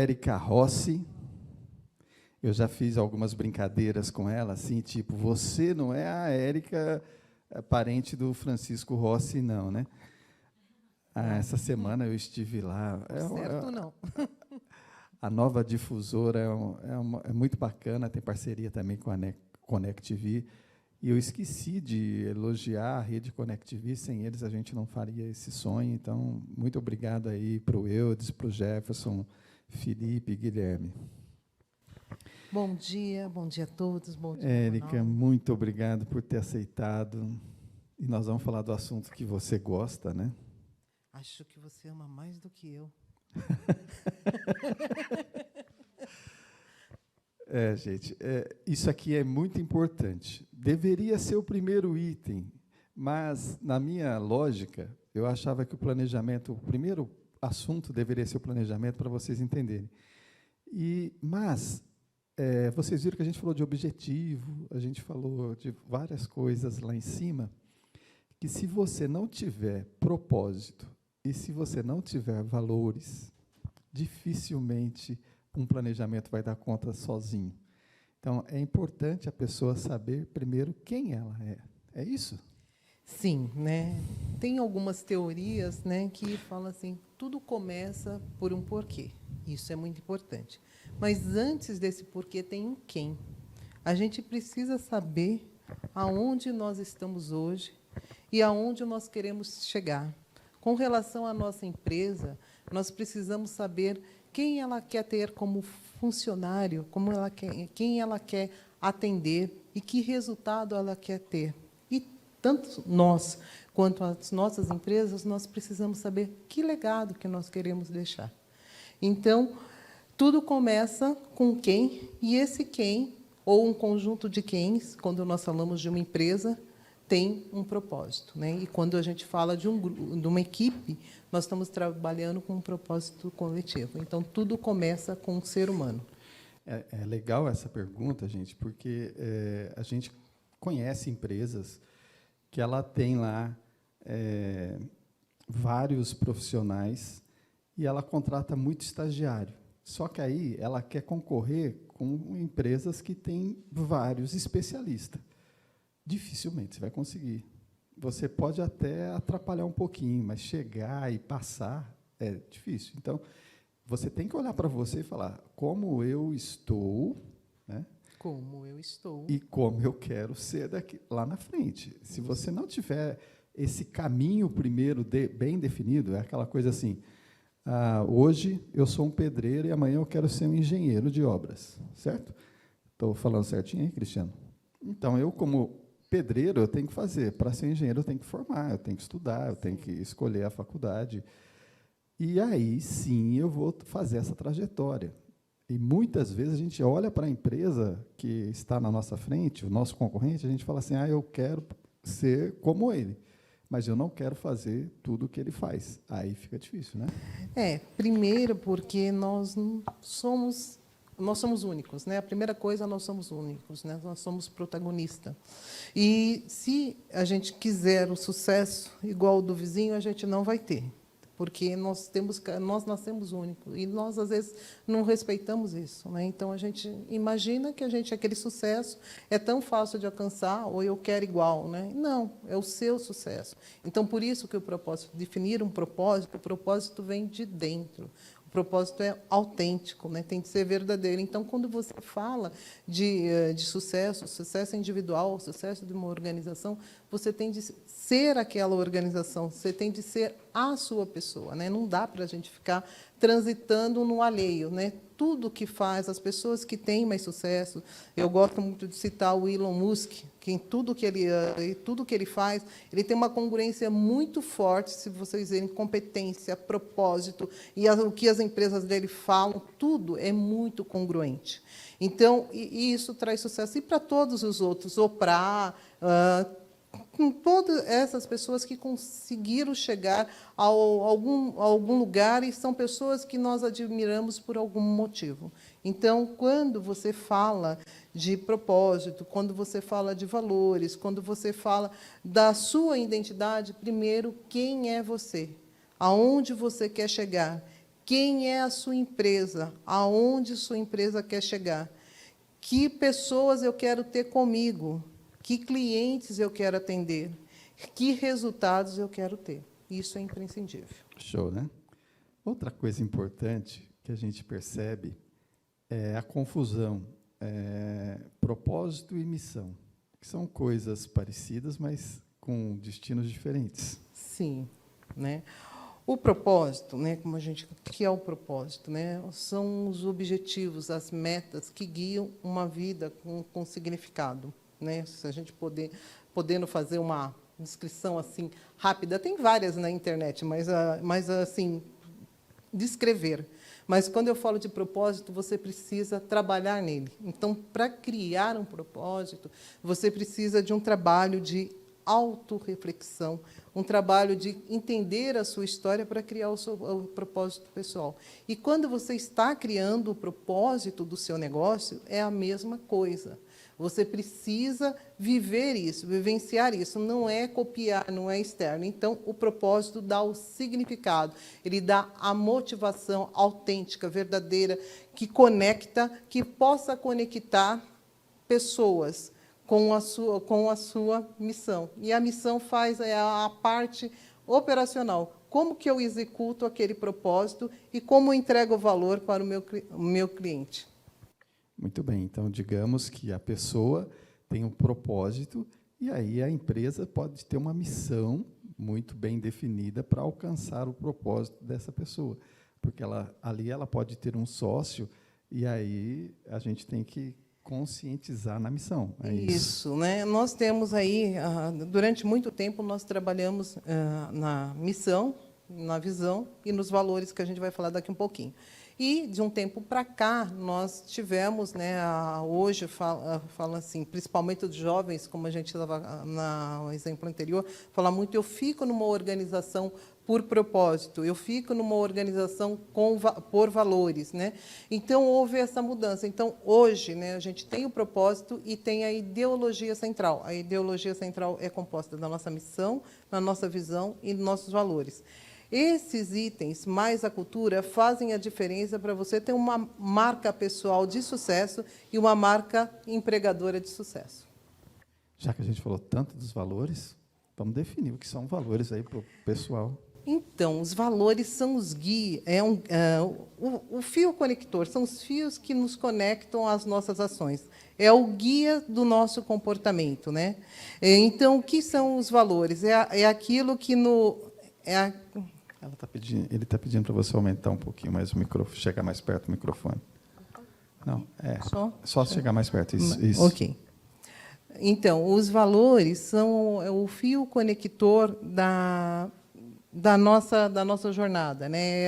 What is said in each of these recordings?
Érica Rossi. Eu já fiz algumas brincadeiras com ela, assim, tipo, você não é a Érica, parente do Francisco Rossi, não, né? Essa semana eu estive lá. Certo, não. A nova difusora é muito bacana, tem parceria também com a Connect TV. E eu esqueci de elogiar a rede Connect TV, sem eles a gente não faria esse sonho. Então, muito obrigado aí para o Eudes, para o Jefferson, Felipe e Guilherme. Bom dia a todos. Bom dia, Érica, Ronaldo. muito obrigado por ter aceitado. E nós vamos falar do assunto que você gosta, né? Acho que você ama mais do que eu. Gente, isso aqui é muito importante. Deveria ser o primeiro item, mas, na minha lógica, eu achava que o planejamento, o primeiro assunto deveria ser o planejamento, para vocês entenderem. Mas, vocês viram que a gente falou de objetivo, a gente falou de várias coisas lá em cima, que se você não tiver propósito e se você não tiver valores, dificilmente um planejamento vai dar conta sozinho. Então, é importante a pessoa saber, primeiro, quem ela é. É isso? Sim, né? Tem algumas teorias, né, que falam assim, tudo começa por um porquê. Isso é muito importante. Mas, antes desse porquê, tem um quem. A gente precisa saber aonde nós estamos hoje e aonde nós queremos chegar. Com relação à nossa empresa, nós precisamos saber quem ela quer ter como funcionário, quem ela quer atender e que resultado ela quer ter. E tanto nós quanto as nossas empresas, nós precisamos saber que legado que nós queremos deixar. Então, tudo começa com quem, e esse quem, ou um conjunto de quens, quando nós falamos de uma empresa, tem um propósito, né? E quando a gente fala de uma equipe, nós estamos trabalhando com um propósito coletivo. Então, tudo começa com o ser humano. É legal essa pergunta, gente, porque a gente conhece empresas que ela tem lá vários profissionais e ela contrata muito estagiário. Só que aí ela quer concorrer com empresas que têm vários especialistas. Dificilmente você vai conseguir. Você pode até atrapalhar um pouquinho, mas chegar e passar é difícil. Então, você tem que olhar para você e falar como eu estou, né? Como eu estou. E como eu quero ser lá na frente. Se você não tiver esse caminho primeiro bem definido, é aquela coisa assim, hoje eu sou um pedreiro e amanhã eu quero ser um engenheiro de obras, certo? Estou falando certinho aí, Cristiano? Então, eu, como pedreiro, eu tenho que fazer. Para ser engenheiro, eu tenho que formar, eu tenho que estudar, eu tenho que escolher a faculdade. E aí, sim, eu vou fazer essa trajetória. E, muitas vezes, a gente olha para a empresa que está na nossa frente, o nosso concorrente, a gente fala assim, eu quero ser como ele, mas eu não quero fazer tudo o que ele faz. Aí fica difícil, né? Primeiro, porque nós somos únicos, né? A primeira coisa, nós somos únicos, né? Nós somos protagonistas. E, se a gente quiser o sucesso igual ao do vizinho, a gente não vai ter, porque nós nascemos únicos e nós às vezes não respeitamos isso, né? Então a gente imagina que aquele sucesso é tão fácil de alcançar, ou eu quero igual, né? Não, é o seu sucesso. Então, por isso que o propósito, definir um propósito, o propósito vem de dentro. O propósito é autêntico, né? Tem que ser verdadeiro. Então, quando você fala de sucesso individual, sucesso de uma organização, você tem de ser aquela organização, você tem de ser a sua pessoa, né? Não dá para a gente ficar transitando no alheio, né? Tudo que faz, as pessoas que têm mais sucesso, eu gosto muito de citar o Elon Musk, que em tudo que ele faz, ele tem uma congruência muito forte, se vocês verem, competência, propósito, e o que as empresas dele falam, tudo é muito congruente. Então, e isso traz sucesso. E para todos os outros, Oprah, com todas essas pessoas que conseguiram chegar a algum lugar, e são pessoas que nós admiramos por algum motivo. Então, quando você fala de propósito, quando você fala de valores, quando você fala da sua identidade, primeiro, quem é você? Aonde você quer chegar? Quem é a sua empresa? Aonde sua empresa quer chegar? Que pessoas eu quero ter comigo? Que clientes eu quero atender? Que resultados eu quero ter? Isso é imprescindível. Show, né? Outra coisa importante que a gente percebe é a confusão, propósito e missão, que são coisas parecidas, mas com destinos diferentes. Sim, né? O propósito, né, como o que é o propósito, né? São os objetivos, as metas que guiam uma vida com significado, né? Se a gente podendo fazer uma descrição assim rápida, tem várias na internet, mas assim descrever. Mas quando eu falo de propósito, você precisa trabalhar nele. Então, para criar um propósito, você precisa de um trabalho de autorreflexão, um trabalho de entender a sua história para criar o propósito pessoal. E quando você está criando o propósito do seu negócio, é a mesma coisa. Você precisa viver isso, vivenciar isso. Não é copiar, não é externo. Então, o propósito dá o significado. Ele dá a motivação autêntica, verdadeira, que conecta, que possa conectar pessoas com a sua missão. E a missão faz a parte operacional. Como que eu executo aquele propósito e como eu entrego o valor para o meu cliente. Muito bem, então, digamos que a pessoa tem um propósito e aí a empresa pode ter uma missão muito bem definida para alcançar o propósito dessa pessoa, porque ali ela pode ter um sócio e aí a gente tem que conscientizar na missão. É isso, né? Nós temos aí, durante muito tempo, nós trabalhamos na missão, na visão e nos valores, que a gente vai falar daqui um pouquinho. E, de um tempo para cá, nós tivemos, né, hoje, fala assim, principalmente dos jovens, como a gente estava no exemplo anterior, fala muito, eu fico numa organização por propósito, eu fico numa organização por valores, né? Então, houve essa mudança. Então, hoje, né, a gente tem o propósito e tem a ideologia central. A ideologia central é composta da nossa missão, da nossa visão e dos nossos valores. Esses itens, mais a cultura, fazem a diferença para você ter uma marca pessoal de sucesso e uma marca empregadora de sucesso. Já que a gente falou tanto dos valores, vamos definir o que são valores aí para o pessoal. Então, os valores são os guias, o fio conector, são os fios que nos conectam às nossas ações. É o guia do nosso comportamento, né? Então, o que são os valores? É aquilo que ele está pedindo para você aumentar um pouquinho mais o microfone, chegar mais perto do microfone. Não, só chegar mais perto. Isso. Ok. Então, os valores são o fio conector da nossa jornada, né?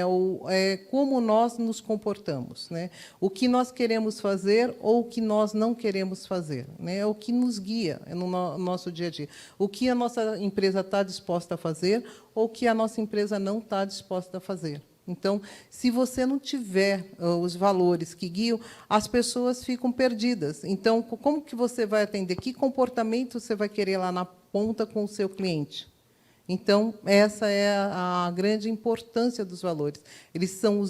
É como nós nos comportamos, né? O que nós queremos fazer ou o que nós não queremos fazer, né? É o que nos guia no nosso dia a dia. O que a nossa empresa está disposta a fazer ou o que a nossa empresa não está disposta a fazer. Então, se você não tiver os valores que guiam, as pessoas ficam perdidas. Então, como que você vai atender? Que comportamento você vai querer lá na ponta com o seu cliente? Então, essa é a grande importância dos valores. Eles são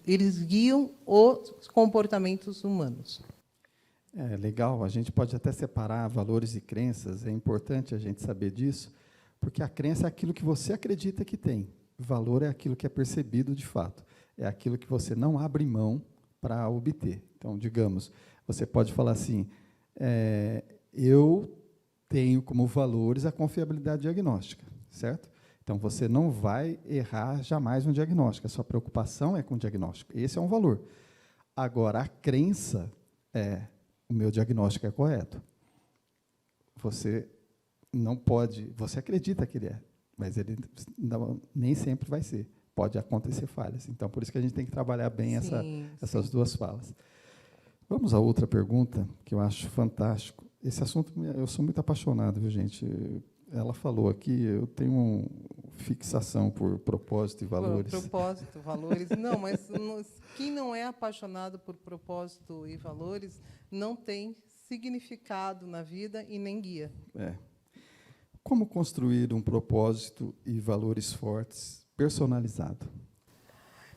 eles guiam os comportamentos humanos. É legal, a gente pode até separar valores e crenças, é importante a gente saber disso, porque a crença é aquilo que você acredita que tem. Valor é aquilo que é percebido de fato, é aquilo que você não abre mão para obter. Então, digamos, você pode falar assim, eu tenho como valores a confiabilidade diagnóstica, certo? Então, você não vai errar jamais no diagnóstico, a sua preocupação é com o diagnóstico. Esse é um valor. Agora, a crença é, o meu diagnóstico é correto. Você não pode, você acredita que ele é, mas ele nem sempre vai ser. Pode acontecer falhas. Então, por isso que a gente tem que trabalhar bem essas duas falas. Vamos à outra pergunta, que eu acho fantástico. Esse assunto, eu sou muito apaixonado, viu, gente? Ela falou aqui, eu tenho fixação por propósito e valores. Propósito, valores. Não, mas quem não é apaixonado por propósito e valores não tem significado na vida e nem guia. Como construir um propósito e valores fortes personalizado?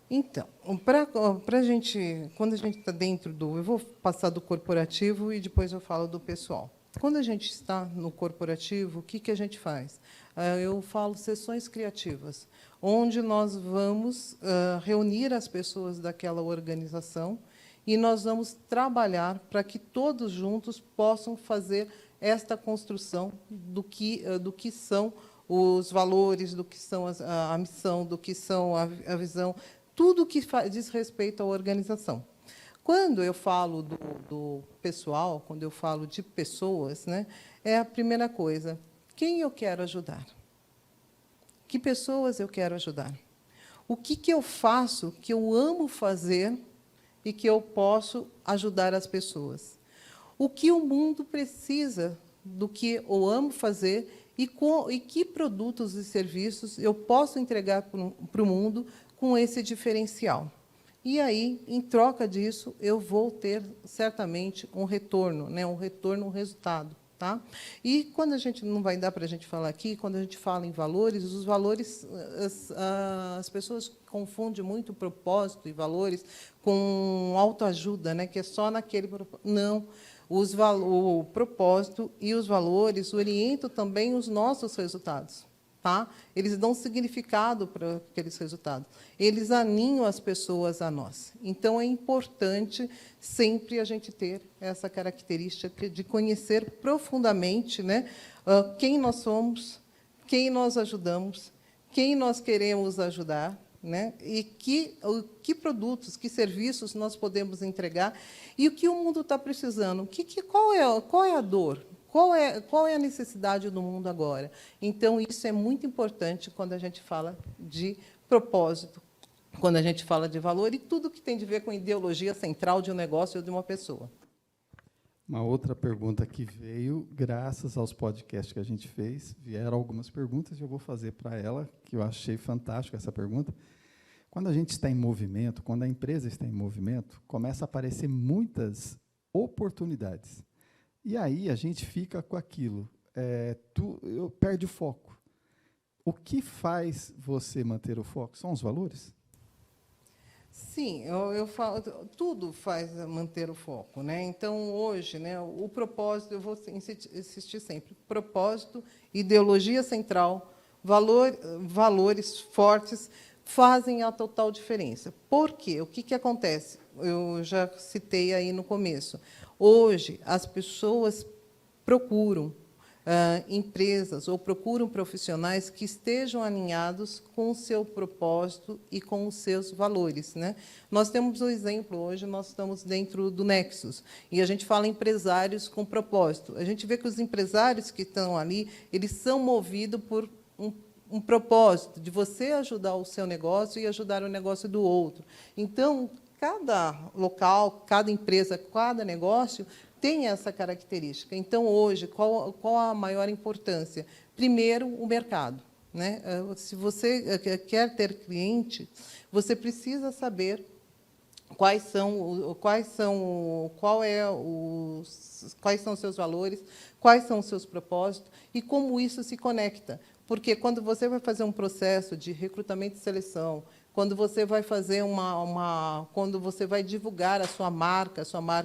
Então, para a gente, quando a gente está dentro do... Eu vou passar do corporativo e depois eu falo do pessoal. Quando a gente está no corporativo, o que a gente faz? Eu falo sessões criativas, onde nós vamos reunir as pessoas daquela organização e nós vamos trabalhar para que todos juntos possam fazer esta construção do que são os valores, do que são a missão, do que são a visão, tudo que diz respeito à organização. Quando eu falo do pessoal, quando eu falo de pessoas, né, é a primeira coisa. Quem eu quero ajudar? Que pessoas eu quero ajudar? O que eu faço, que eu amo fazer e que eu posso ajudar as pessoas? O que o mundo precisa do que eu amo fazer e que produtos e serviços eu posso entregar para o mundo com esse diferencial. E aí, em troca disso, eu vou ter, certamente, um retorno, né? Um resultado. Tá? E quando a gente, não vai dar para a gente falar aqui, quando a gente fala em valores, os valores, as pessoas confundem muito propósito e valores com autoajuda, né? Que é só naquele... Não. O propósito e os valores orientam também os nossos resultados. Tá? Eles dão significado para aqueles resultados. Eles alinham as pessoas a nós. Então, é importante sempre a gente ter essa característica de conhecer profundamente, né, quem nós somos, quem nós ajudamos, quem nós queremos ajudar, né, e que produtos, que serviços nós podemos entregar e o que o mundo está precisando. Qual é a dor? Qual é a necessidade do mundo agora? Então, isso é muito importante quando a gente fala de propósito, quando a gente fala de valor e tudo que tem a ver com ideologia central de um negócio ou de uma pessoa. Uma outra pergunta que veio, graças aos podcasts que a gente fez, vieram algumas perguntas e eu vou fazer para ela, que eu achei fantástica essa pergunta. Quando a gente está em movimento, quando a empresa está em movimento, começa a aparecer muitas oportunidades. E aí a gente fica com aquilo, perde o foco. O que faz você manter o foco? São os valores? Sim, eu falo, tudo faz manter o foco, né? Então, hoje, né, o propósito, eu vou insistir sempre, propósito, ideologia central, valores fortes fazem a total diferença. Por quê? O que acontece? Eu já citei aí no começo. Hoje, as pessoas procuram empresas ou procuram profissionais que estejam alinhados com o seu propósito e com os seus valores, né? Nós temos um exemplo, hoje nós estamos dentro do Nexus, e a gente fala em empresários com propósito. A gente vê que os empresários que estão ali, eles são movidos por um propósito de você ajudar o seu negócio e ajudar o negócio do outro. Então, cada local, cada empresa, cada negócio tem essa característica. Então, hoje, qual a maior importância? Primeiro, o mercado, né? Se você quer ter cliente, você precisa saber quais são os seus valores, quais são os seus propósitos e como isso se conecta. Porque quando você vai fazer um processo de recrutamento e seleção, quando você vai fazer quando você vai divulgar a sua marca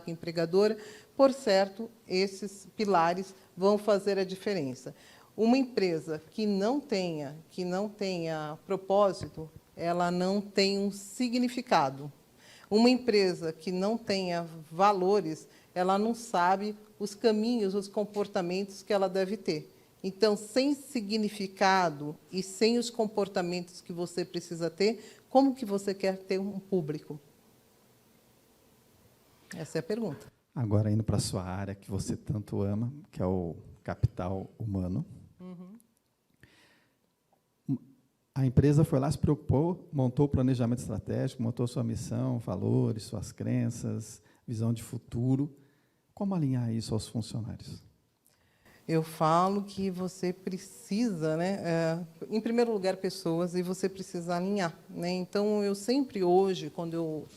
empregadora, por certo, esses pilares vão fazer a diferença. Uma empresa que não tenha propósito, ela não tem um significado. Uma empresa que não tenha valores, ela não sabe os caminhos, os comportamentos que ela deve ter. Então, sem significado e sem os comportamentos que você precisa ter, como que você quer ter um público? Essa é a pergunta. Agora, indo para a sua área que você tanto ama, que é o capital humano. Uhum. A empresa foi lá, se preocupou, montou o planejamento estratégico, montou sua missão, valores, suas crenças, visão de futuro. Como alinhar isso aos funcionários? Eu falo que você precisa, né, em primeiro lugar, pessoas, e você precisa alinhar, né? Então, eu sempre, hoje, quando eu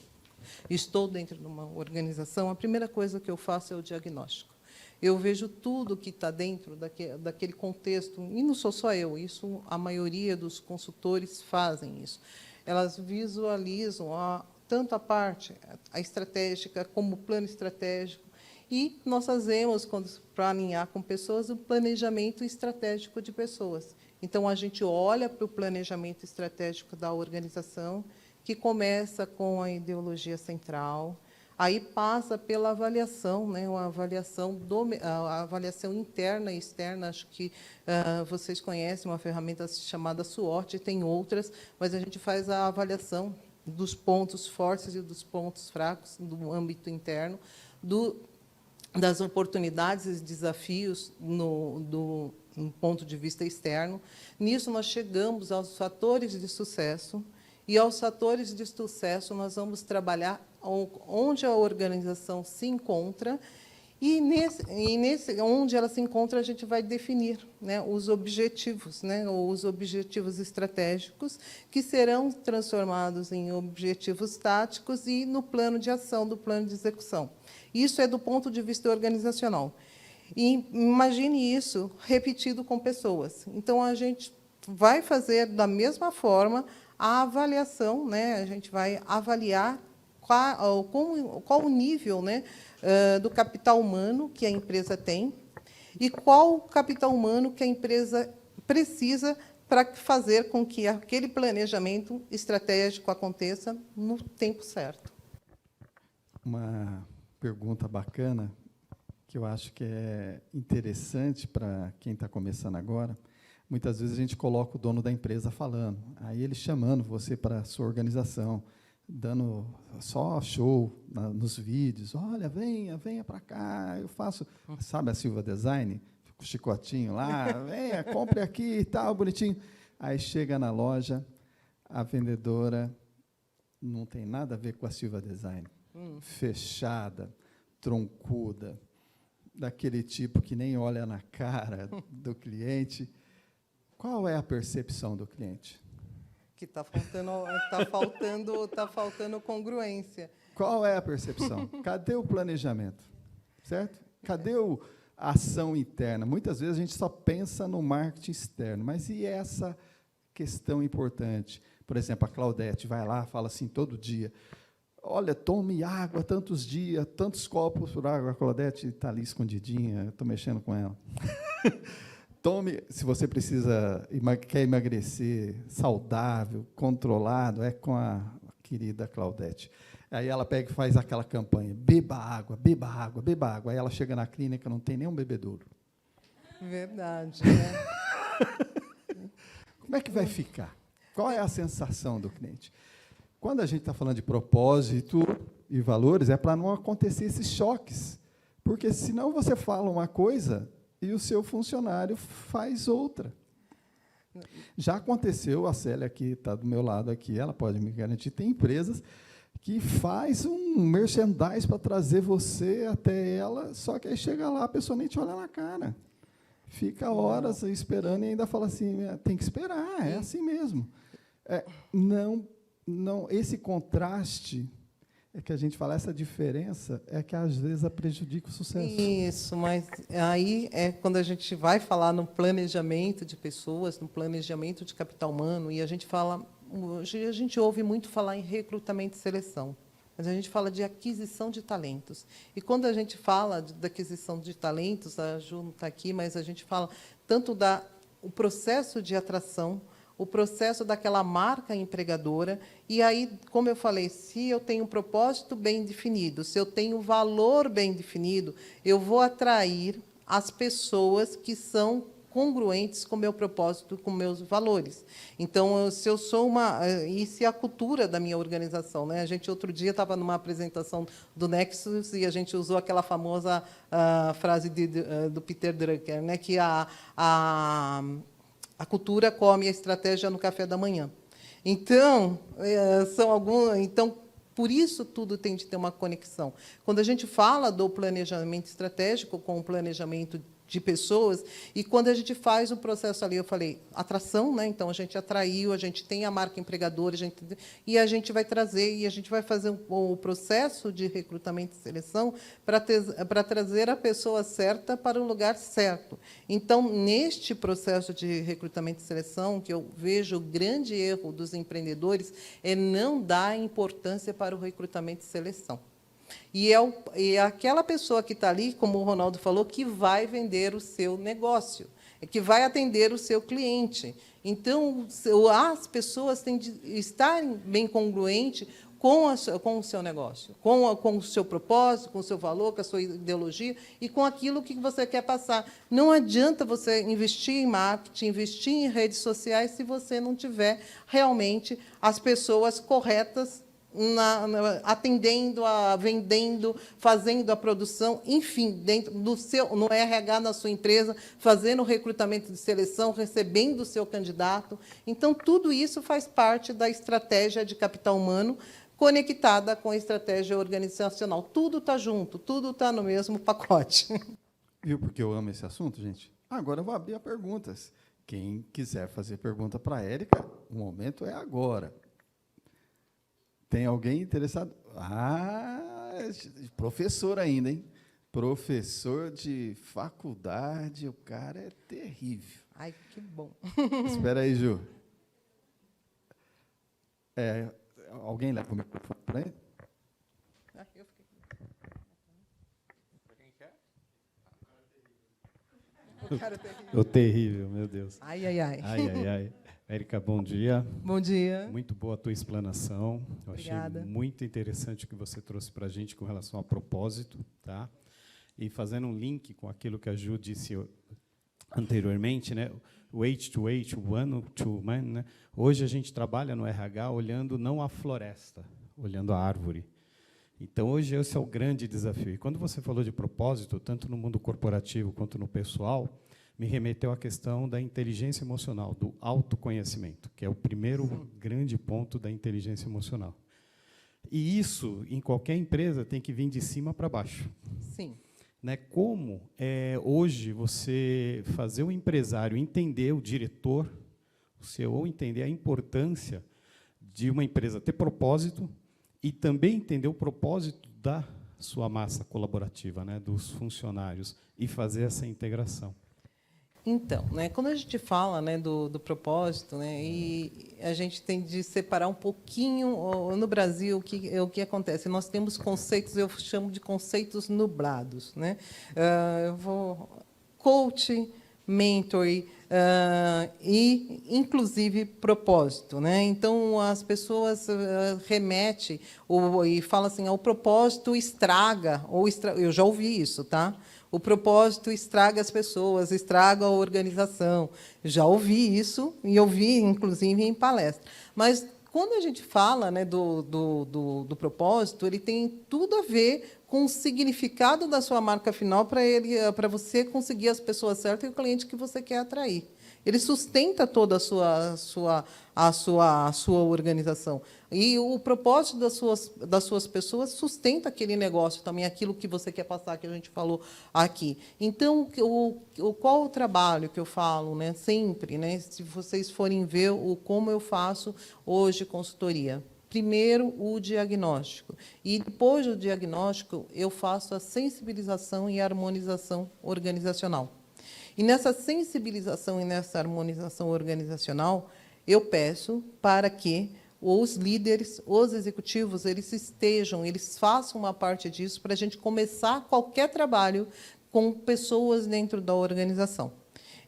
estou dentro de uma organização, a primeira coisa que eu faço é o diagnóstico. Eu vejo tudo que está dentro daquele contexto, e não sou só eu, isso a maioria dos consultores fazem isso. elas visualizam tanto a parte a estratégica como o plano estratégico. E nós fazemos, para alinhar com pessoas, o planejamento estratégico de pessoas. Então, a gente olha para o planejamento estratégico da organização, que começa com a ideologia central, aí passa pela avaliação, né, a avaliação interna e externa. Acho que vocês conhecem uma ferramenta chamada SWOT, tem outras, mas a gente faz a avaliação dos pontos fortes e dos pontos fracos do âmbito interno, das oportunidades e desafios no ponto de vista externo. Nisso, nós chegamos aos fatores de sucesso, e aos fatores de sucesso nós vamos trabalhar onde a organização se encontra, e onde ela se encontra, a gente vai definir, né, os objetivos, né, ou os objetivos estratégicos, que serão transformados em objetivos táticos e no plano de ação do plano de execução. Isso é do ponto de vista organizacional. E imagine isso repetido com pessoas. Então, a gente vai fazer da mesma forma a avaliação, né? A gente vai avaliar qual o nível, né, do capital humano que a empresa tem e qual o capital humano que a empresa precisa para fazer com que aquele planejamento estratégico aconteça no tempo certo. Uma pergunta bacana, que eu acho que é interessante para quem está começando agora. Muitas vezes a gente coloca o dono da empresa falando, aí ele chamando você para a sua organização, dando só show nos vídeos. Olha, venha para cá, eu faço... Sabe a Silva Design? Com o chicotinho lá, venha, compre aqui e tal, bonitinho. Aí chega na loja, a vendedora não tem nada a ver com a Silva Design. Fechada, troncuda, daquele tipo que nem olha na cara do cliente. Qual é a percepção do cliente? Que está faltando congruência. Qual é a percepção? Cadê o planejamento? Certo? Cadê a ação interna? Muitas vezes a gente só pensa no marketing externo, mas e essa questão importante? Por exemplo, a Claudete vai lá, fala assim todo dia, olha, tome água tantos dias, tantos copos por água. A Claudete está ali escondidinha, estou mexendo com ela. Tome, se você quer emagrecer saudável, controlado, é com a querida Claudete. Aí ela pega e faz aquela campanha, beba água, beba água, beba água. Aí ela chega na clínica, não tem nenhum bebedouro. Verdade, né? Como é que vai ficar? Qual é a sensação do cliente? Quando a gente está falando de propósito e valores, é para não acontecer esses choques. Porque senão você fala uma coisa e o seu funcionário faz outra. Já aconteceu, a Célia, que está do meu lado aqui, ela pode me garantir, tem empresas que faz um merchandise para trazer você até ela, só que aí chega lá, a pessoa nem te olha na cara. Fica horas esperando e ainda fala assim, tem que esperar, é assim mesmo. Não, esse contraste é que a gente fala, essa diferença é que às vezes prejudica o sucesso. Isso, mas aí é quando a gente vai falar no planejamento de pessoas, no planejamento de capital humano, e a gente fala, hoje a gente ouve muito falar em recrutamento e seleção, mas a gente fala de aquisição de talentos. E quando a gente fala da aquisição de talentos, a Ju não está aqui, mas a gente fala tanto o processo de atração, o processo daquela marca empregadora, e aí, como eu falei, se eu tenho um propósito bem definido, se eu tenho valor bem definido, eu vou atrair as pessoas que são congruentes com o meu propósito, com meus valores. Então, se eu sou isso é a cultura da minha organização, né? A gente, outro dia, estava numa apresentação do Nexus e a gente usou aquela famosa frase do Peter Drucker, né? Que a cultura come a estratégia no café da manhã. Então, por isso tudo tem de ter uma conexão. Quando a gente fala do planejamento estratégico com o planejamento de pessoas, e quando a gente faz o processo ali, eu falei, atração, né? Então, a gente atraiu, a gente tem a marca empregadora, e a gente vai trazer, e a gente vai fazer o processo de recrutamento e seleção para trazer a pessoa certa para o lugar certo. Então, neste processo de recrutamento e seleção, que eu vejo o grande erro dos empreendedores é não dar importância para o recrutamento e seleção. E é aquela pessoa que está ali, como o Ronaldo falou, que vai vender o seu negócio, que vai atender o seu cliente. Então, as pessoas têm de estar bem congruentes com o seu negócio, com o seu propósito, com o seu valor, com a sua ideologia e com aquilo que você quer passar. Não adianta você investir em marketing, investir em redes sociais, se você não tiver realmente as pessoas corretas atendendo, vendendo, fazendo a produção, enfim, dentro no RH da sua empresa, fazendo o recrutamento de seleção, recebendo o seu candidato. Então, tudo isso faz parte da estratégia de capital humano conectada com a estratégia organizacional. Tudo está junto, tudo está no mesmo pacote. Viu porque eu amo esse assunto, gente? Agora eu vou abrir a perguntas. Quem quiser fazer pergunta para a Érica, o momento é agora. Tem alguém interessado? Professor ainda, hein? Professor de faculdade, o cara é terrível. Ai, que bom. Espera aí, Ju. Alguém leva o microfone para ele? Eu fiquei. Para quem quer? O cara terrível. O terrível, meu Deus. Ai, ai, ai. Ai, ai, ai. Érica, bom dia. Bom dia. Muito boa a tua explanação. Eu Obrigada. achei muito interessante o que você trouxe para a gente com relação a propósito, tá? E fazendo um link com aquilo que a Ju disse anteriormente, né? O H2H, o One to Man, né? Hoje a gente trabalha no RH olhando não a floresta, olhando a árvore. Então, hoje esse é o grande desafio. E quando você falou de propósito, tanto no mundo corporativo quanto no pessoal, me remeteu à questão da inteligência emocional, do autoconhecimento, que é o primeiro grande ponto da inteligência emocional. E isso, em qualquer empresa, tem que vir de cima para baixo. Sim. Né? Como hoje você fazer o empresário entender, o diretor, o CEO, entender a importância de uma empresa ter propósito e também entender o propósito da sua massa colaborativa, né, dos funcionários, e fazer essa integração. Então, né, quando a gente fala, né, do propósito, né, e a gente tem de separar um pouquinho, no Brasil, o que acontece? Nós temos conceitos, eu chamo de conceitos nublados. Né? Coach, mentor e, inclusive, propósito. Né? Então, as pessoas remetem e falam assim, o propósito estraga, eu já ouvi isso, tá? O propósito estraga as pessoas, estraga a organização. Já ouvi isso, e ouvi, inclusive, em palestra. Mas, quando a gente fala, né, do propósito, ele tem tudo a ver com o significado da sua marca final para você conseguir as pessoas certas e o cliente que você quer atrair. Ele sustenta toda a sua organização. E o propósito das suas pessoas sustenta aquele negócio também, aquilo que você quer passar, que a gente falou aqui. Então, qual o trabalho que eu falo, né, sempre, né, se vocês forem ver como eu faço hoje consultoria? Primeiro, o diagnóstico. E, depois do diagnóstico, eu faço a sensibilização e harmonização organizacional. E nessa sensibilização e nessa harmonização organizacional, eu peço para que os líderes, os executivos, eles façam uma parte disso para a gente começar qualquer trabalho com pessoas dentro da organização.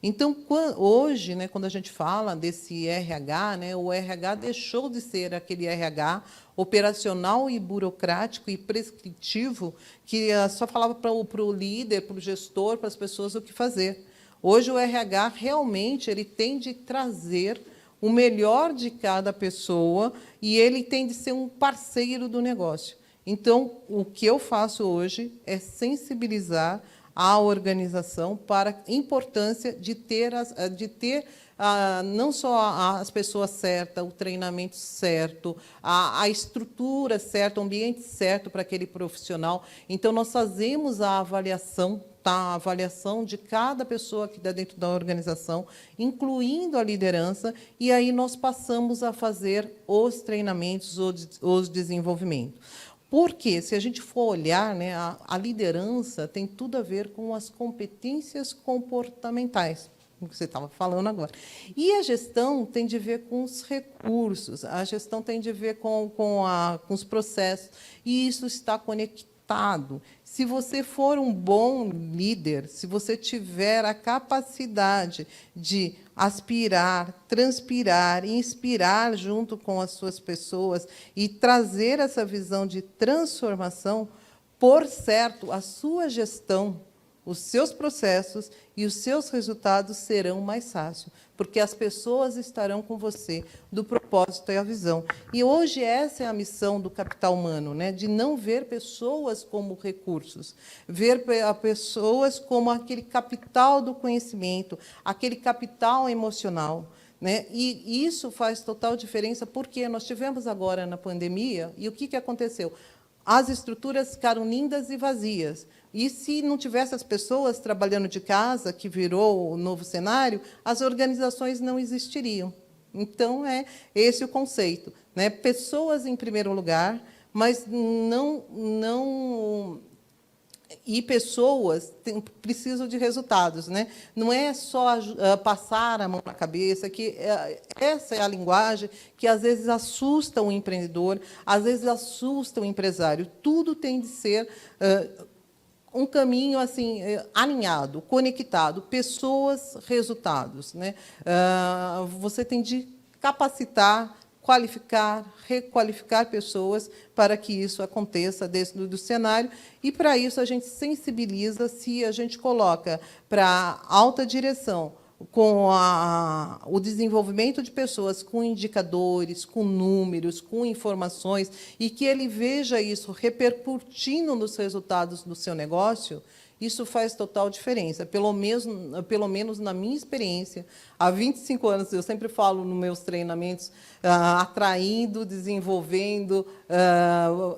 Então, hoje, né, quando a gente fala desse RH, né, o RH deixou de ser aquele RH operacional e burocrático e prescritivo que só falava para o líder, para o gestor, para as pessoas o que fazer. Hoje, o RH realmente ele tem de trazer o melhor de cada pessoa e ele tem de ser um parceiro do negócio. Então, o que eu faço hoje é sensibilizar à organização para a importância de ter não só as pessoas certas, o treinamento certo, a estrutura certa, o ambiente certo para aquele profissional. Então, nós fazemos a avaliação, a avaliação de cada pessoa que está dentro da organização, incluindo a liderança, e aí nós passamos a fazer os treinamentos, os desenvolvimentos. Porque, se a gente for olhar, né, a liderança tem tudo a ver com as competências comportamentais, que você estava falando agora. E a gestão tem de ver com os recursos, a gestão tem de ver com os processos, e isso está conectado. Se você for um bom líder, se você tiver a capacidade de aspirar, transpirar, inspirar junto com as suas pessoas e trazer essa visão de transformação, por certo, a sua gestão, os seus processos e os seus resultados serão mais fáceis, porque as pessoas estarão com você, do propósito e a visão. E hoje essa é a missão do capital humano, né? De não ver pessoas como recursos, ver pessoas como aquele capital do conhecimento, aquele capital emocional, né? E isso faz total diferença, porque nós tivemos agora na pandemia, e o que aconteceu? As estruturas ficaram lindas e vazias. E, se não tivesse as pessoas trabalhando de casa, que virou o novo cenário, as organizações não existiriam. Então, é esse o conceito, né? Pessoas em primeiro lugar, mas não e pessoas precisam de resultados, né? Não é só passar a mão na cabeça, que essa é a linguagem que às vezes assusta o empreendedor, às vezes assusta o empresário. Tudo tem de ser um caminho assim alinhado, conectado, pessoas, resultados, né? Você tem de capacitar, qualificar, requalificar pessoas para que isso aconteça dentro do cenário. E, para isso, a gente sensibiliza, se a gente coloca para a alta direção, com o desenvolvimento de pessoas com indicadores, com números, com informações, e que ele veja isso repercutindo nos resultados do seu negócio, isso faz total diferença. Pelo menos na minha experiência, há 25 anos, eu sempre falo nos meus treinamentos, atraindo, desenvolvendo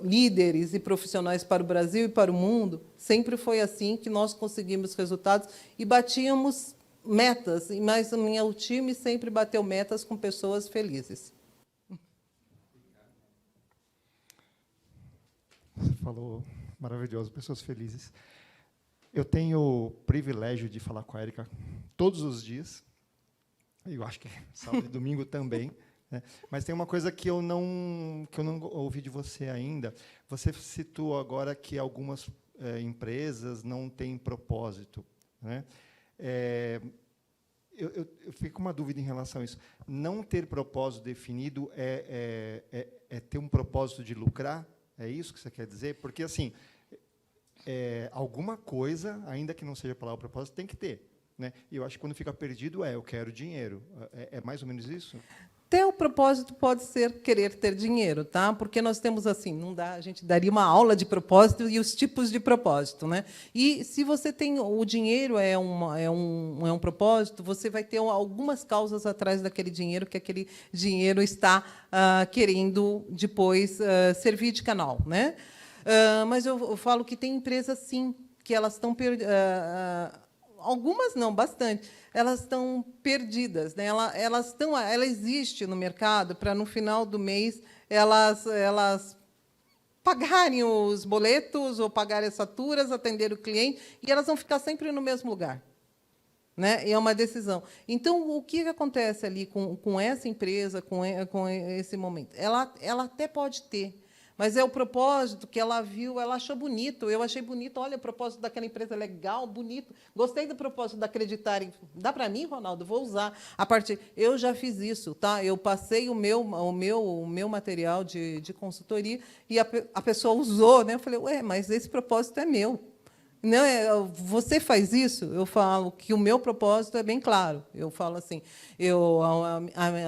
líderes e profissionais para o Brasil e para o mundo, sempre foi assim que nós conseguimos resultados e batíamos metas, mas o time sempre bateu metas com pessoas felizes. Você falou maravilhoso, pessoas felizes. Eu tenho o privilégio de falar com a Érica todos os dias. Eu acho que é sábado e domingo também, né? Mas tem uma coisa que eu não ouvi de você ainda. Você citou agora que algumas empresas não têm propósito, né? Eu fico com uma dúvida em relação a isso. Não ter propósito definido é ter um propósito de lucrar? É isso que você quer dizer? Porque, assim, alguma coisa, ainda que não seja a palavra propósito, tem que ter, né? E eu acho que quando fica perdido eu quero dinheiro. É mais ou menos isso? Até o propósito pode ser querer ter dinheiro, tá? Porque nós temos assim, não dá, a gente daria uma aula de propósito e os tipos de propósito, né? E se você tem o dinheiro é um propósito, você vai ter algumas causas atrás daquele dinheiro que aquele dinheiro está querendo depois servir de canal, né? Mas eu falo que tem empresas sim que elas estão algumas não, bastante. Elas estão perdidas, né? Ela existe no mercado para, no final do mês, elas pagarem os boletos ou pagarem as faturas, atender o cliente, e elas vão ficar sempre no mesmo lugar, né? E é uma decisão. Então, o que acontece ali com essa empresa, com esse momento? Ela até pode ter, mas é o propósito que ela viu, ela achou bonito. Eu achei bonito. Olha, o propósito daquela empresa é legal, bonito. Gostei do propósito de acreditar em... Dá para mim, Ronaldo? Vou usar. Eu já fiz isso, tá? Eu passei o meu material de consultoria e a pessoa usou, né? Eu falei, ué, mas esse propósito é meu. Não, você faz isso? Eu falo que o meu propósito é bem claro. Eu falo assim,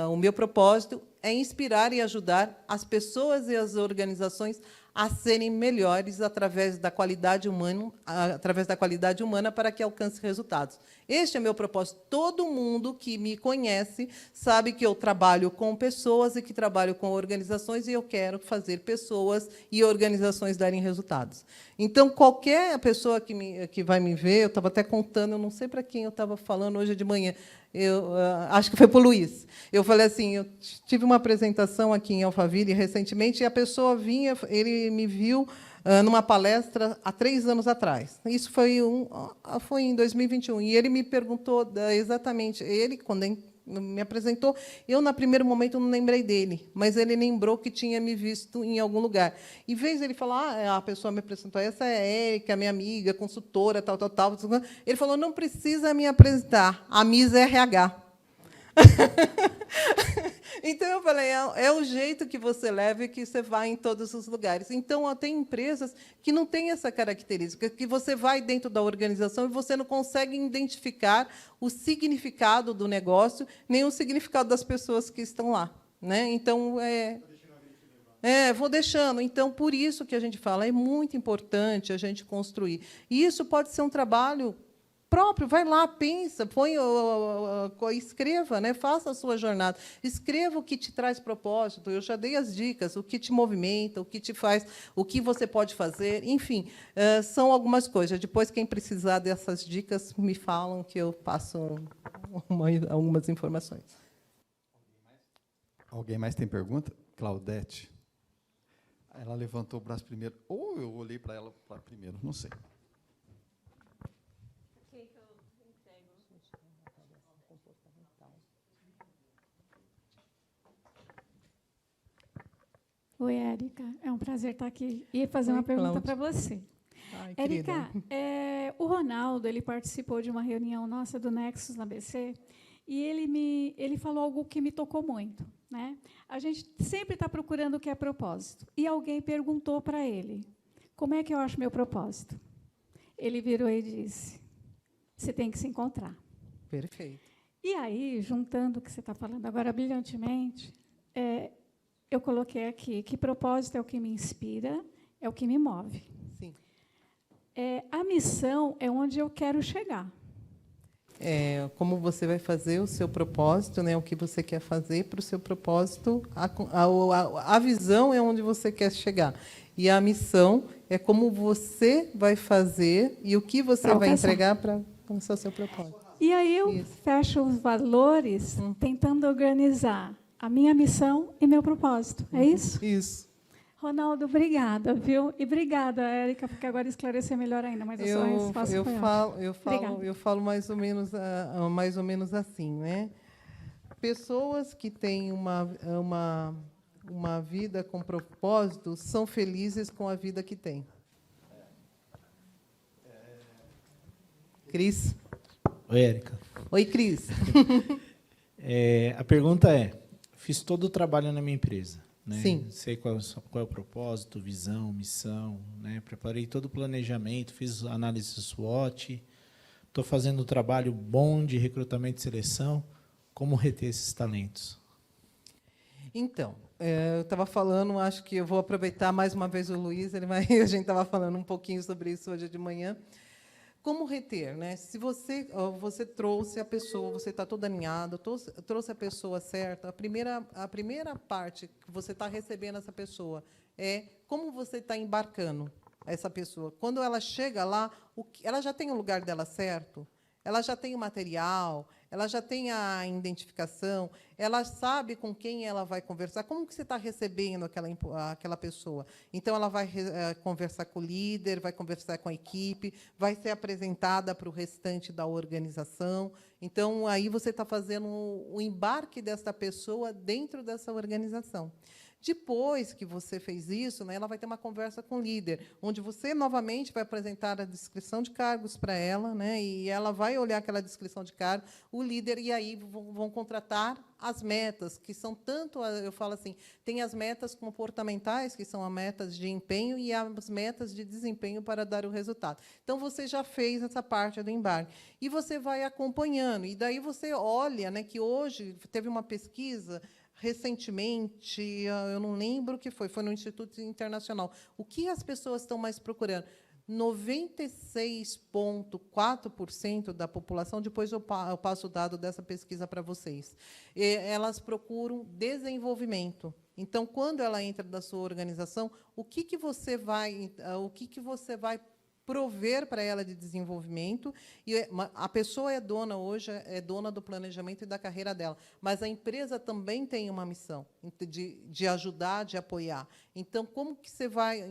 o meu propósito é inspirar e ajudar as pessoas e as organizações a serem melhores através da qualidade humana para que alcance resultados. Este é meu propósito. Todo mundo que me conhece sabe que eu trabalho com pessoas e que trabalho com organizações, e eu quero fazer pessoas e organizações darem resultados. Então, qualquer pessoa que vai me ver, eu estava até contando, eu não sei para quem eu estava falando hoje de manhã, acho que foi para o Luiz. Eu falei assim, eu tive uma apresentação aqui em Alphaville recentemente, e a pessoa vinha, ele me viu numa palestra há 3 anos atrás. Isso foi em 2021. E ele me perguntou exatamente, quando me apresentou, eu, no primeiro momento, não lembrei dele, mas ele lembrou que tinha me visto em algum lugar. Em vez de ele falar, a pessoa me apresentou, essa é a Érica, minha amiga, consultora, tal, tal, tal, ele falou, não precisa me apresentar, a Miss RH. Então, eu falei, é o jeito que você leva e que você vai em todos os lugares. Então, tem empresas que não têm essa característica, que você vai dentro da organização e você não consegue identificar o significado do negócio, nem o significado das pessoas que estão lá. Né? Então, vou deixando. Então, por isso que a gente fala, é muito importante a gente construir. E isso pode ser um trabalho próprio, vai lá, pensa, escreva, né? Faça a sua jornada. Escreva o que te traz propósito. Eu já dei as dicas, o que te movimenta, o que te faz, o que você pode fazer. Enfim, são algumas coisas. Depois, quem precisar dessas dicas, me falam que eu passo algumas informações. Alguém mais tem pergunta? Claudete. Ela levantou o braço primeiro. Ou eu olhei para ela primeiro, não sei. Oi, Érica. É um prazer estar aqui e fazer uma pergunta para você. Ai, Érica, o Ronaldo ele participou de uma reunião nossa do Nexus na ABC e ele falou algo que me tocou muito. Né? A gente sempre está procurando o que é propósito. E alguém perguntou para ele, como é que eu acho meu propósito? Ele virou e disse, você tem que se encontrar. Perfeito. E aí, juntando o que você está falando agora brilhantemente, eu coloquei aqui que propósito é o que me inspira, é o que me move. Sim. A missão é onde eu quero chegar. Como você vai fazer o seu propósito, né, o que você quer fazer para o seu propósito, a visão é onde você quer chegar. E a missão é como você vai fazer e o que você vai entregar para alcançar o seu propósito. E aí eu fecho os valores tentando organizar a minha missão e meu propósito. É isso? Isso. Ronaldo, obrigada, viu? E obrigada, Érica, porque agora esclarecer melhor ainda, mas a sua resposta foi ótima. Eu falo mais ou menos assim, né? Pessoas que têm uma vida com propósito são felizes com a vida que têm. Cris? Oi, Érica. Oi, Cris. A pergunta é, fiz todo o trabalho na minha empresa. Né? Sim. Sei qual é o propósito, visão, missão. Né? Preparei todo o planejamento, fiz análise SWOT. Estou fazendo um trabalho bom de recrutamento e seleção. Como reter esses talentos? Então, eu estava falando, acho que eu vou aproveitar mais uma vez o Luiz, a gente estava falando um pouquinho sobre isso hoje de manhã. Como reter? Né? Se você trouxe a pessoa, você está todo alinhado, trouxe a pessoa certa, a primeira parte que você está recebendo essa pessoa é como você está embarcando essa pessoa. Quando ela chega lá, ela já tem o lugar dela certo, ela já tem o material, ela já tem a identificação, ela sabe com quem ela vai conversar, como que você está recebendo aquela pessoa. Então, ela vai conversar com o líder, vai conversar com a equipe, vai ser apresentada para o restante da organização. Então, aí você está fazendo o embarque dessa pessoa dentro dessa organização. Depois que você fez isso, né, ela vai ter uma conversa com o líder, onde você, novamente, vai apresentar a descrição de cargos para ela, né, e ela vai olhar aquela descrição de cargo, o líder, e aí vão contratar as metas, que são tanto, eu falo assim, tem as metas comportamentais, que são as metas de empenho, e as metas de desempenho para dar o resultado. Então, você já fez essa parte do embarque. E você vai acompanhando, e daí você olha, né, que hoje teve uma pesquisa recentemente, eu não lembro o que foi no Instituto Internacional. O que as pessoas estão mais procurando? 96,4% da população, depois eu passo o dado dessa pesquisa para vocês, elas procuram desenvolvimento. Então, quando ela entra na sua organização, o que você vai prover para ela de desenvolvimento? E a pessoa hoje é dona do planejamento e da carreira dela, mas a empresa também tem uma missão de ajudar, de apoiar. Então, como que você vai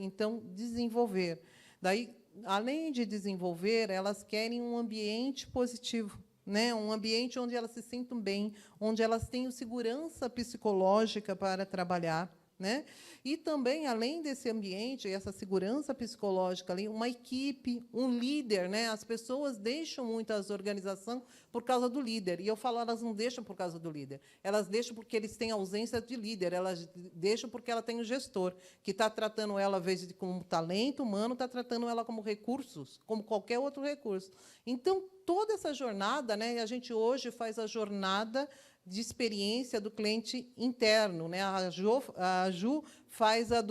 desenvolver? Daí, além de desenvolver, elas querem um ambiente positivo, né? Um ambiente onde elas se sintam bem, onde elas tenham segurança psicológica para trabalhar, né? E também, além desse ambiente, essa segurança psicológica ali, uma equipe, um líder, né? As pessoas deixam muito as organizações por causa do líder. E eu falo, elas não deixam por causa do líder. Elas deixam porque eles têm ausência de líder. Elas deixam porque ela tem um gestor que está tratando ela, às vezes, como talento humano, está tratando ela como recursos, como qualquer outro recurso. Então, toda essa jornada, né? A gente hoje faz a jornada de experiência do cliente interno, né? A Ju faz a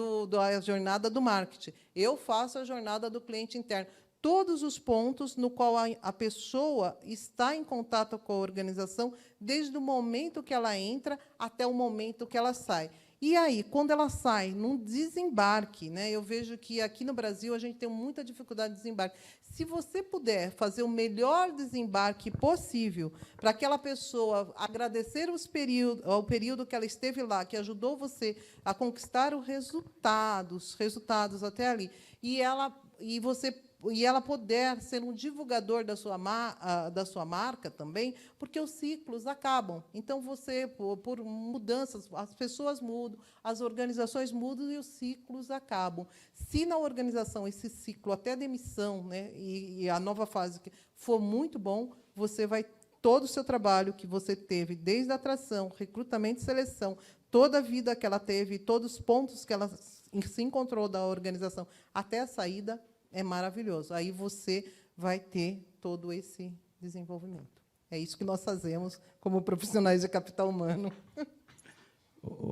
jornada do marketing. Eu faço a jornada do cliente interno. Todos os pontos no qual a pessoa está em contato com a organização, desde o momento que ela entra até o momento que ela sai. E aí, quando ela sai, num desembarque, né? Eu vejo que aqui no Brasil a gente tem muita dificuldade de desembarque. Se você puder fazer o melhor desembarque possível para aquela pessoa agradecer o período que ela esteve lá, que ajudou você a conquistar os resultados até ali, e ela puder ser um divulgador da sua marca também, porque os ciclos acabam. Então, por mudanças, as pessoas mudam, as organizações mudam e os ciclos acabam. Se na organização esse ciclo até demissão, né, e a nova fase for muito bom, você vai todo o seu trabalho que você teve, desde a atração, recrutamento e seleção, toda a vida que ela teve, todos os pontos que ela se encontrou da organização até a saída, é maravilhoso. Aí você vai ter todo esse desenvolvimento. É isso que nós fazemos como profissionais de capital humano.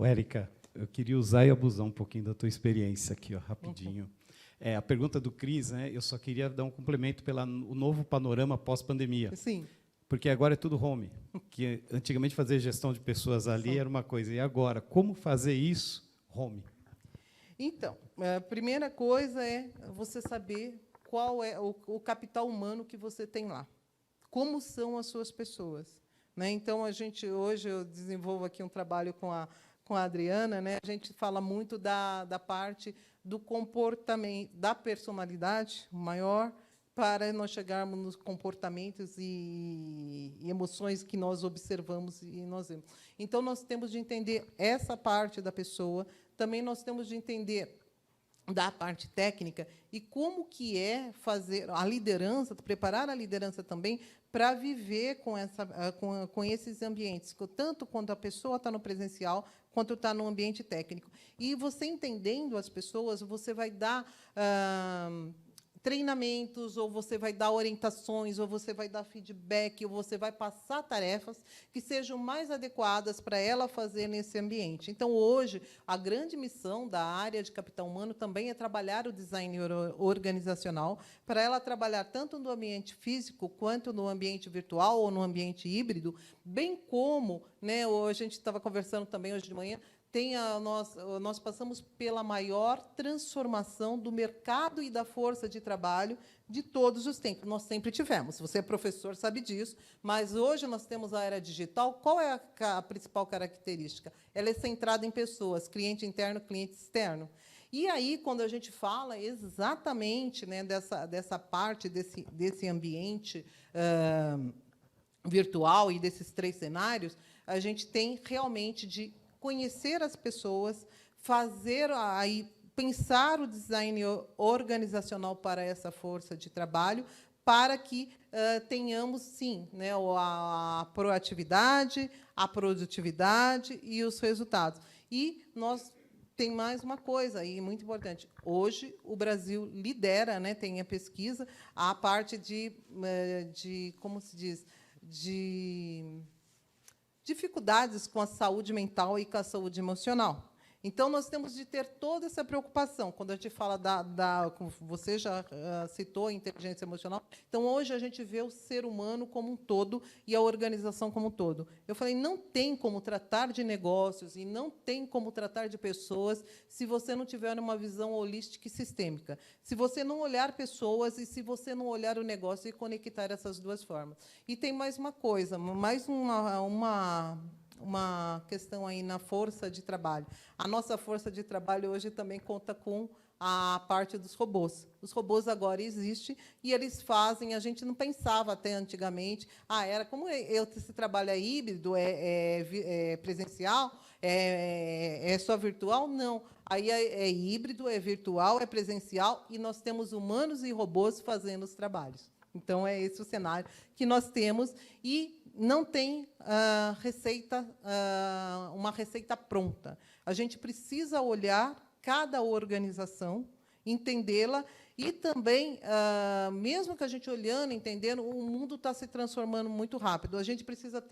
Érica, eu queria usar e abusar um pouquinho da tua experiência aqui, ó, rapidinho. A pergunta do Cris, né, eu só queria dar um complemento pelo novo panorama pós-pandemia. Sim. Porque agora é tudo home. Que antigamente fazer gestão de pessoas ali era uma coisa. E agora, como fazer isso home? Então, a primeira coisa é você saber qual é o capital humano que você tem lá. Como são as suas pessoas, né? Então, hoje eu desenvolvo aqui um trabalho com a Adriana, né? A gente fala muito da parte do comportamento, da personalidade maior, para nós chegarmos nos comportamentos e emoções que nós observamos e nós vemos. Então, nós temos de entender essa parte da pessoa. Também nós temos de entender da parte técnica e como que é fazer a liderança, preparar a liderança também para viver com esses ambientes, tanto quando a pessoa está no presencial, quanto está no ambiente técnico. E você entendendo as pessoas, você vai dar treinamentos, ou você vai dar orientações, ou você vai dar feedback, ou você vai passar tarefas que sejam mais adequadas para ela fazer nesse ambiente. Então, hoje, a grande missão da área de capital humano também é trabalhar o design organizacional, para ela trabalhar tanto no ambiente físico, quanto no ambiente virtual, ou no ambiente híbrido, bem como, né, a gente estava conversando também hoje de manhã, nós passamos pela maior transformação do mercado e da força de trabalho de todos os tempos. Nós sempre tivemos. Se você é professor, sabe disso. Mas hoje nós temos a era digital. Qual é a principal característica? Ela é centrada em pessoas, cliente interno, cliente externo. E aí, quando a gente fala exatamente, né, dessa parte, desse ambiente virtual e desses 3 cenários, a gente tem realmente de conhecer as pessoas, pensar o design organizacional para essa força de trabalho, para que tenhamos, sim, né, a proatividade, a produtividade e os resultados. E tem mais uma coisa aí muito importante. Hoje, o Brasil lidera, né, tem a pesquisa, a parte de como se diz, de dificuldades com a saúde mental e com a saúde emocional. Então, nós temos de ter toda essa preocupação. Quando a gente fala como você já citou, inteligência emocional. Então, hoje, a gente vê o ser humano como um todo e a organização como um todo. Eu falei, não tem como tratar de negócios e não tem como tratar de pessoas se você não tiver uma visão holística e sistêmica. Se você não olhar pessoas e se você não olhar o negócio e conectar essas duas formas. E tem mais uma coisa, mais uma questão aí na força de trabalho. A nossa força de trabalho hoje também conta com a parte dos robôs. Os robôs agora existem e eles fazem, a gente não pensava até antigamente, era como esse trabalho é híbrido, é presencial, é só virtual? Não. Aí é híbrido, é virtual, é presencial, e nós temos humanos e robôs fazendo os trabalhos. Então, é esse o cenário que nós temos, e não tem uma receita pronta. A gente precisa olhar cada organização, entendê-la, e também, mesmo que a gente olhando, entendendo, o mundo está se transformando muito rápido. A gente precisa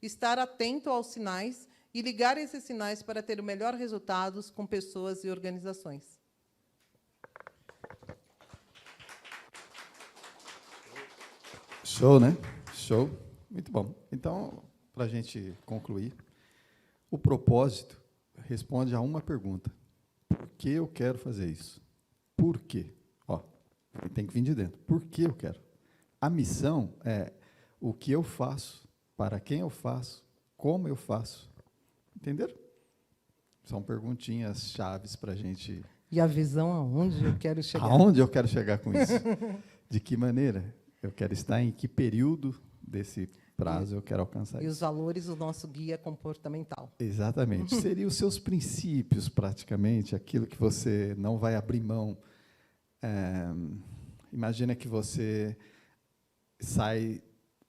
estar atento aos sinais e ligar esses sinais para ter o melhor resultados com pessoas e organizações. Show, né? Show. Muito bom. Então, para a gente concluir, o propósito responde a uma pergunta. Por que eu quero fazer isso? Por quê? Tem que vir de dentro. Por que eu quero? A missão é o que eu faço, para quem eu faço, como eu faço. Entenderam? São perguntinhas chaves para a gente... E a visão aonde eu quero chegar. Aonde eu quero chegar com isso? De que maneira? Eu quero estar em que período desse prazo eu quero alcançar isso? E os valores do nosso guia comportamental. Exatamente. Seriam os seus princípios, praticamente, aquilo que você não vai abrir mão. Imagina que você sai...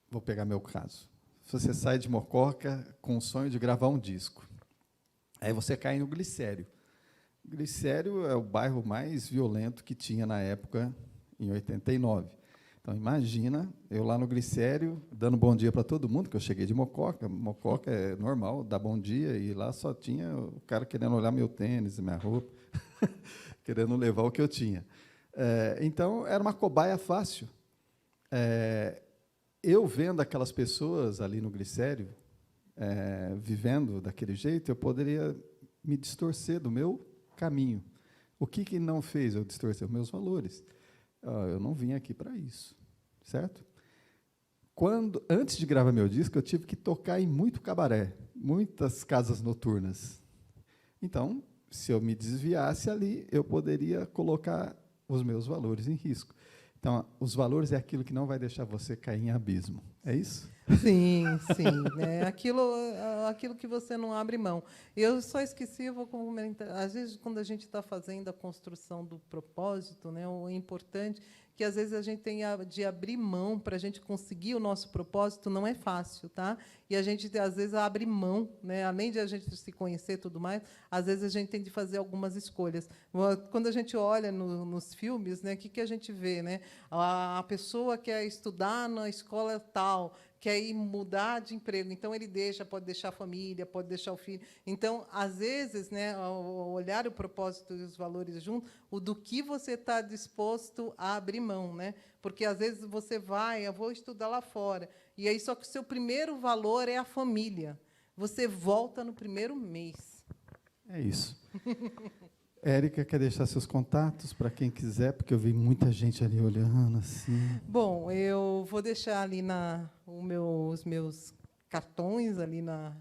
Vou pegar meu caso. Você sai de Mococa com o sonho de gravar um disco. Aí você cai no Glicério. Glicério é o bairro mais violento que tinha na época, em 89. Então, imagina, eu lá no Glicério, dando bom dia para todo mundo, que eu cheguei de Mococa. Mococa é normal, dá bom dia, e lá só tinha o cara querendo olhar meu tênis, minha roupa, querendo levar o que eu tinha. Então, era uma cobaia fácil. Eu vendo aquelas pessoas ali no Glicério, vivendo daquele jeito, eu poderia me distorcer do meu caminho. O que não fez eu distorcer? Os meus valores. Eu não vim aqui para isso, certo? Antes de gravar meu disco, eu tive que tocar em muito cabaré, muitas casas noturnas. Então, se eu me desviasse ali, eu poderia colocar os meus valores em risco. Então, os valores é aquilo que não vai deixar você cair em abismo. É isso? Sim, sim. Aquilo que você não abre mão. Eu só esqueci, eu vou comentar. Às vezes, quando a gente está fazendo a construção do propósito, né, o importante que, às vezes, a gente tem de abrir mão para a gente conseguir o nosso propósito, não é fácil. Tá? E a gente, às vezes, abre mão, né, além de a gente se conhecer e tudo mais, às vezes, a gente tem de fazer algumas escolhas. Quando a gente olha nos filmes, né, o que a gente vê? Né? A pessoa quer estudar na escola tal, quer ir mudar de emprego, então ele pode deixar a família, pode deixar o filho. Então, às vezes, né, ao olhar o propósito e os valores juntos, o do que você está disposto a abrir mão, né? Porque às vezes você eu vou estudar lá fora, e aí só que o seu primeiro valor é a família. Você volta no primeiro mês. É isso. Érica, quer deixar seus contatos para quem quiser, porque eu vi muita gente ali olhando assim. Bom, eu vou deixar ali os meus cartões ali na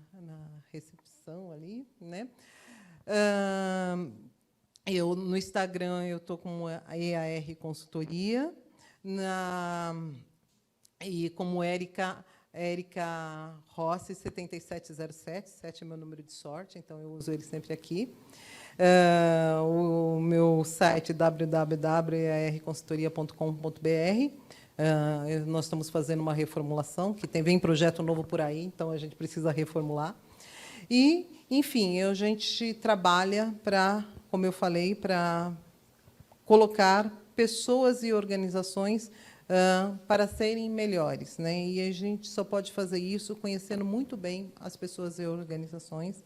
recepção ali, né? No Instagram eu estou com a EAR Consultoria, e como Érica Rossi 7707, 7 é meu número de sorte, então eu uso ele sempre aqui. O meu site www.earconsultoria.com.br. Nós estamos fazendo uma reformulação, que vem projeto novo por aí, então a gente precisa reformular. E, enfim, a gente trabalha como eu falei, para colocar pessoas e organizações para serem melhores, né? E a gente só pode fazer isso conhecendo muito bem as pessoas e organizações.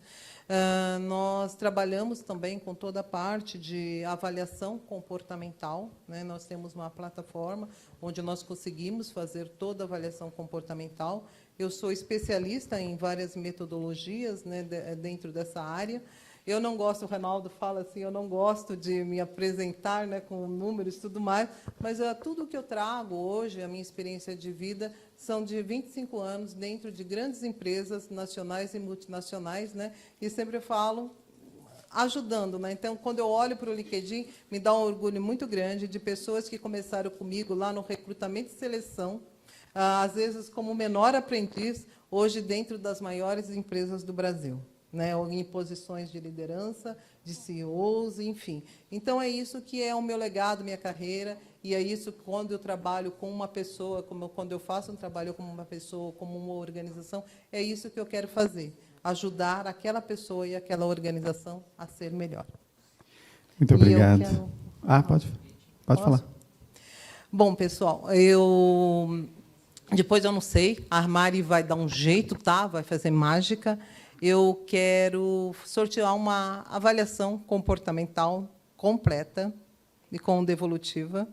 Nós trabalhamos também com toda a parte de avaliação comportamental, né? Nós temos uma plataforma onde nós conseguimos fazer toda a avaliação comportamental. Eu sou especialista em várias metodologias, né, dentro dessa área. Eu não gosto, o Reinaldo fala assim, eu não gosto de me apresentar, né, com números e tudo mais, mas tudo que eu trago hoje, a minha experiência de vida, são de 25 anos dentro de grandes empresas nacionais e multinacionais, né, e sempre eu falo ajudando, né? Então, quando eu olho para o LinkedIn, me dá um orgulho muito grande de pessoas que começaram comigo lá no recrutamento e seleção, às vezes como menor aprendiz, hoje dentro das maiores empresas do Brasil, né, em posições de liderança, de CEOs, enfim. Então, é isso que é o meu legado, minha carreira, e é isso quando eu trabalho com uma pessoa, quando eu faço um trabalho com uma pessoa, como uma organização, é isso que eu quero fazer, ajudar aquela pessoa e aquela organização a ser melhor. Muito obrigado. Pode Posso? falar. Bom, pessoal, depois eu não sei, a Mari vai dar um jeito, tá? Vai fazer mágica. Eu quero sortear uma avaliação comportamental completa e com devolutiva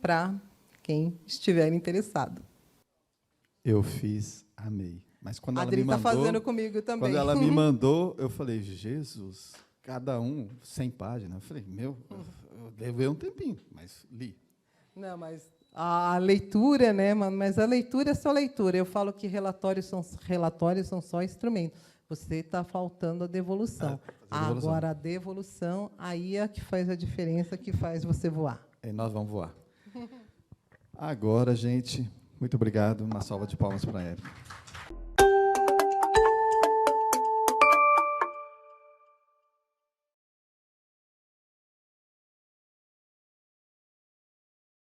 para quem estiver interessado. Eu fiz, amei. Mas quando A ela Adri me está mandou, fazendo comigo também. quando ela me mandou, eu falei, Jesus, cada um 100 páginas. Eu falei, eu levei um tempinho, mas li. Não, mas a leitura, né? Mas a leitura é só leitura. Eu falo que relatórios são só instrumentos. Você está faltando a devolução. Agora, a devolução, aí é que faz a diferença, que faz você voar. E nós vamos voar. Agora, gente, muito obrigado. Uma salva de palmas para a Érica.